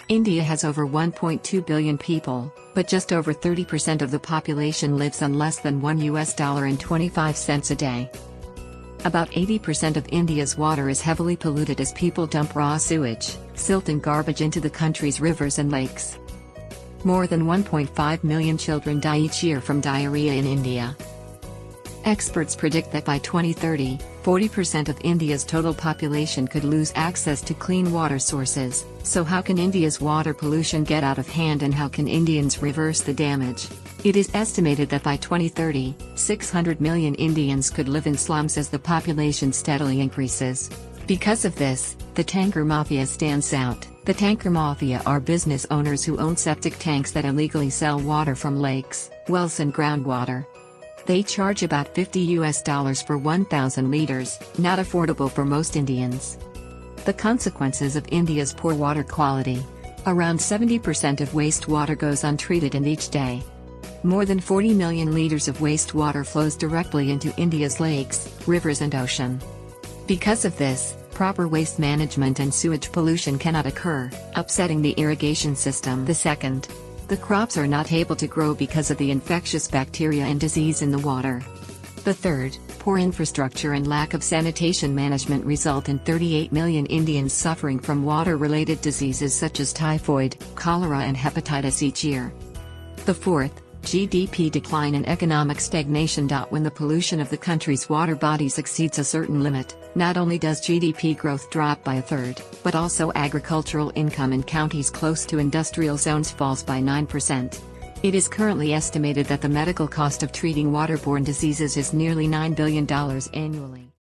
India has over 1.2 billion people, but just over 30% of the population lives on less than $1.25 a day. About 80% of India's water is heavily polluted as people dump raw sewage, silt and garbage into the country's rivers and lakes. More than 1.5 million children die each year from diarrhea in India. Experts predict that by 2030, 40% of India's total population could lose access to clean water sources. So how can India's water pollution get out of hand, and how can Indians reverse the damage? It is estimated that by 2030, 600 million Indians could live in slums as the population steadily increases. Because of this, the tanker mafia stands out. The tanker mafia are business owners who own septic tanks that illegally sell water from lakes, wells and groundwater. They charge about $50 for 1,000 liters, not affordable for most Indians. The consequences of India's poor water quality. Around 70% of wastewater goes untreated in each day. More than 40 million liters of wastewater flows directly into India's lakes, rivers and ocean. Because of this, proper waste management and sewage pollution cannot occur, upsetting the irrigation system. The second, the crops are not able to grow because of the infectious bacteria and disease in the water. The third, poor infrastructure and lack of sanitation management result in 38 million Indians suffering from water-related diseases such as typhoid, cholera and hepatitis each year. The fourth, GDP decline and economic stagnation. When the pollution of the country's water bodies exceeds a certain limit, not only does GDP growth drop by a third, but also agricultural income in counties close to industrial zones falls by 9%. It is currently estimated that the medical cost of treating waterborne diseases is nearly $9 billion annually.